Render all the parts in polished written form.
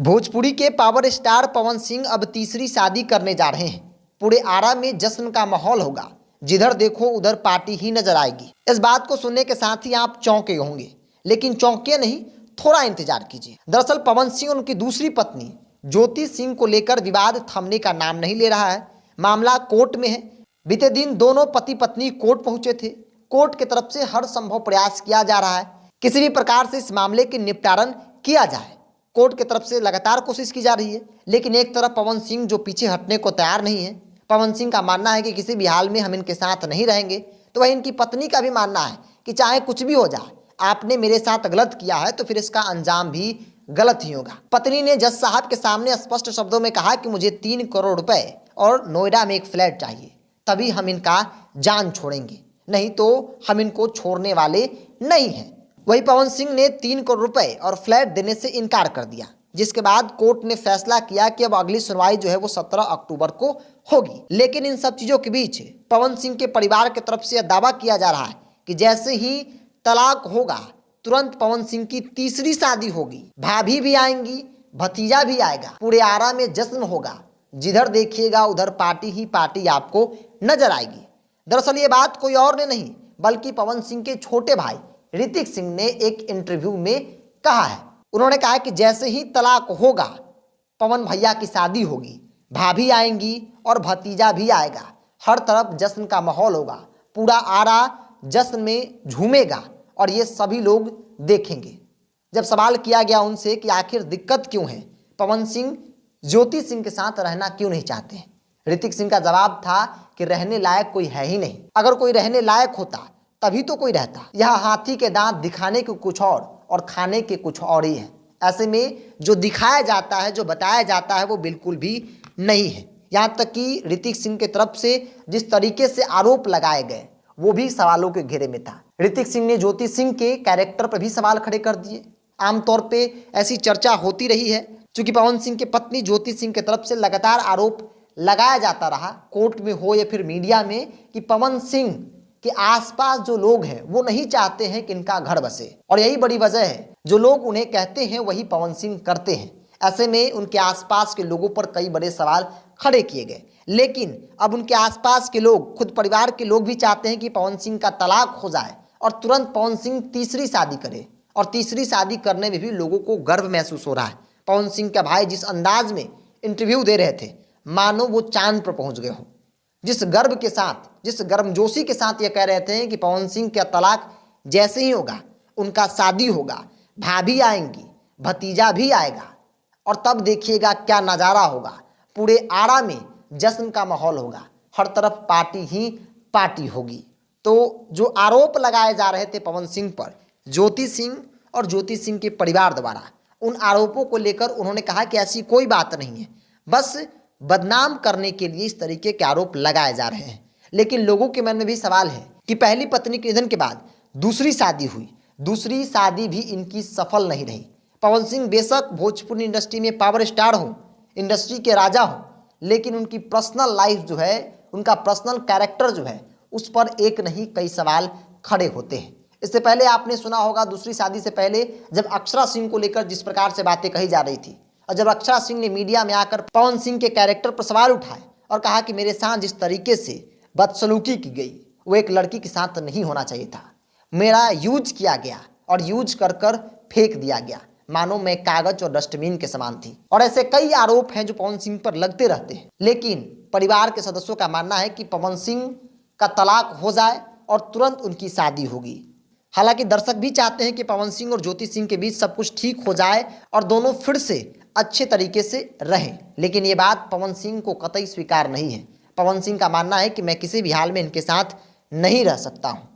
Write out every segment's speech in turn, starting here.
भोजपुरी के power star Pawan Singh अब तीसरी शादी करने जा रहे हैं। पूरे आरा में जश्न का माहौल होगा। जिधर देखो उधर पार्टी ही नजर आएगी। इस बात को सुनने के साथ ही आप चौंके होंगे, लेकिन चौंके नहीं, थोड़ा इंतजार कीजिए। दरअसल पवन सिंह और उनकी दूसरी पत्नी ज्योति सिंह को लेकर विवाद थमने का नाम नहीं ले रहा है। मामला कोर्ट में है। बीते दिन दोनों पति पत्नी कोर्ट पहुंचे थे। कोर्ट की तरफ से हर संभव प्रयास किया जा रहा है, किसी भी प्रकार से इस मामले के निपटारण किया जाए। कोर्ट की तरफ से लगातार कोशिश की जा रही है, लेकिन एक तरफ पवन सिंह जो पीछे हटने को तैयार नहीं है। पवन सिंह का मानना है कि किसी भी हाल में हम इनके साथ नहीं रहेंगे। तो वही इनकी पत्नी का भी मानना है कि चाहे कुछ भी हो जाए, आपने मेरे साथ गलत किया है तो फिर इसका अंजाम भी गलत ही होगा। पत्नी ने जज साहब के सामने स्पष्ट शब्दों में कहा कि मुझे 3 करोड़ रुपए और नोएडा में एक फ्लैट चाहिए, तभी हम इनका जान छोड़ेंगे, नहीं तो हम इनको छोड़ने वाले नहीं हैं। वही पवन सिंह ने 3 करोड़ रुपए और फ्लैट देने से इनकार कर दिया, जिसके बाद कोर्ट ने फैसला किया कि अब अगली सुनवाई जो है वो 17 अक्टूबर को होगी। लेकिन इन सब चीजों के बीच पवन सिंह के परिवार की तरफ से यह दावा किया जा रहा है कि जैसे ही तलाक होगा तुरंत पवन सिंह की तीसरी शादी होगी। भाभी भी आएंगी, भतीजा भी आएगा, पूरे आरा में जश्न होगा। जिधर देखिएगा उधर पार्टी ही पार्टी आपको नजर आएगी। दरअसल ये बात कोई और ने नहीं बल्कि पवन सिंह के छोटे भाई ऋतिक सिंह ने एक इंटरव्यू में कहा है। उन्होंने कहा कि जैसे ही तलाक होगा पवन भैया की शादी होगी, भाभी आएंगी और भतीजा भी आएगा। हर तरफ जश्न का माहौल होगा, पूरा आरा जश्न में झूमेगा और ये सभी लोग देखेंगे। जब सवाल किया गया उनसे कि आखिर दिक्कत क्यों है, पवन सिंह ज्योति सिंह के साथ रहना क्यों नहीं चाहते हैं, ऋतिक सिंह का जवाब था कि रहने लायक कोई है ही नहीं। अगर कोई रहने लायक होता तभी तो कोई रहता। यह हाथी के दांत दिखाने के कुछ और खाने के कुछ और ही है। ऐसे में जो दिखाया जाता है, जो बताया जाता है वो बिल्कुल भी नहीं है। यहाँ तक कि ऋतिक सिंह की तरफ से जिस तरीके से आरोप लगाए गए वो भी सवालों के घेरे में था। ऋतिक सिंह ने ज्योति सिंह के कैरेक्टर पर भी सवाल खड़े कर दिए। आमतौर पे ऐसी चर्चा होती रही है, चूंकि पवन सिंह की पत्नी ज्योति सिंह की तरफ से लगातार आरोप लगाया जाता रहा, कोर्ट में हो या फिर मीडिया में, कि पवन सिंह कि आसपास जो लोग हैं वो नहीं चाहते हैं कि इनका घर बसे, और यही बड़ी वजह है जो लोग उन्हें कहते हैं वही पवन सिंह करते हैं। ऐसे में उनके आसपास के लोगों पर कई बड़े सवाल खड़े किए गए। लेकिन अब उनके आसपास के लोग, खुद परिवार के लोग भी चाहते हैं कि पवन सिंह का तलाक हो जाए और तुरंत पवन सिंह तीसरी शादी करे। और तीसरी शादी करने में भी लोगों को गर्व महसूस हो रहा है। पवन सिंह का भाई जिस अंदाज में इंटरव्यू दे रहे थे, मानो वो चांद पर पहुंच गए हों। जिस गर्व के साथ, जिस गर्मजोशी के साथ ये कह रहे थे कि पवन सिंह का तलाक जैसे ही होगा उनका शादी होगा, भाभी आएंगी, भतीजा भी आएगा, और तब देखिएगा क्या नज़ारा होगा। पूरे आरा में जश्न का माहौल होगा, हर तरफ पार्टी ही पार्टी होगी। तो जो आरोप लगाए जा रहे थे पवन सिंह पर ज्योति सिंह और ज्योति सिंह के परिवार द्वारा, उन आरोपों को लेकर उन्होंने कहा कि ऐसी कोई बात नहीं है, बस बदनाम करने के लिए इस तरीके के आरोप लगाए जा रहे हैं। लेकिन लोगों के मन में भी सवाल है कि पहली पत्नी के निधन के बाद दूसरी शादी हुई, दूसरी शादी भी इनकी सफल नहीं रही। पवन सिंह बेशक भोजपुरी इंडस्ट्री में पावर स्टार हो, इंडस्ट्री के राजा हो, लेकिन उनकी पर्सनल लाइफ जो है, उनका पर्सनल कैरेक्टर जो है, उस पर एक नहीं कई सवाल खड़े होते हैं। इससे पहले आपने सुना होगा, दूसरी शादी से पहले जब अक्षरा सिंह को लेकर जिस प्रकार से बातें कही जा रही थी, और जब अक्षरा सिंह ने मीडिया में आकर पवन सिंह के कैरेक्टर पर सवाल उठाए और कहा कि मेरे साथ जिस तरीके से बदसलूकी की गई वो एक लड़की के साथ नहीं होना चाहिए था, मेरा यूज किया गया और यूज कर कर फेंक दिया गया, मानो मैं कागज और डस्टबिन के समान थी। और ऐसे कई आरोप हैं जो पवन सिंह पर लगते रहते हैं। लेकिन परिवार के सदस्यों का मानना है कि पवन सिंह का तलाक हो जाए और तुरंत उनकी शादी होगी। हालांकि दर्शक भी चाहते हैं कि पवन सिंह और ज्योति सिंह के बीच सब कुछ ठीक हो जाए और दोनों फिर से अच्छे तरीके से रहें, लेकिन ये बात पवन सिंह को कतई स्वीकार नहीं है। पवन सिंह का मानना है कि मैं किसी भी हाल में इनके साथ नहीं रह सकता हूँ,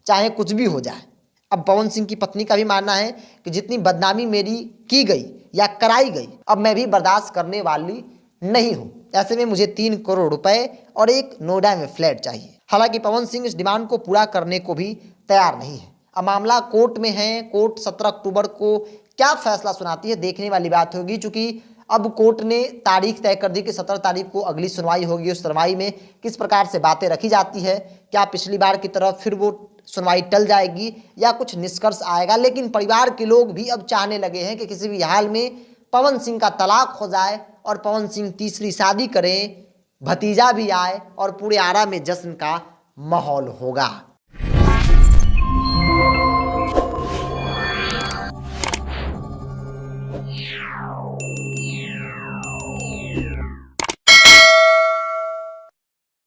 चाहे कुछ भी हो जाए। अब पवन सिंह की पत्नी का भी मानना है कि जितनी बदनामी मेरी की गई या कराई गई, अब मैं भी बर्दाश्त करने वाली नहीं हूँ। ऐसे में मुझे 3 करोड़ रुपए और एक नोएडा में फ्लैट चाहिए। हालांकि पवन सिंह इस डिमांड को पूरा करने को भी तैयार नहीं है। अब मामला कोर्ट में है। कोर्ट 17 अक्टूबर को क्या फैसला सुनाती है, देखने वाली बात होगी। चूंकि अब कोर्ट ने तारीख तय कर दी कि 17 तारीख को अगली सुनवाई होगी। उस सुनवाई में किस प्रकार से बातें रखी जाती है, क्या पिछली बार की तरह फिर वो सुनवाई टल जाएगी या कुछ निष्कर्ष आएगा। लेकिन परिवार के लोग भी अब चाहने लगे हैं कि किसी भी हाल में पवन सिंह का तलाक हो जाए और पवन सिंह तीसरी शादी करें, भतीजा भी आए और पूरे आरा में जश्न का माहौल होगा।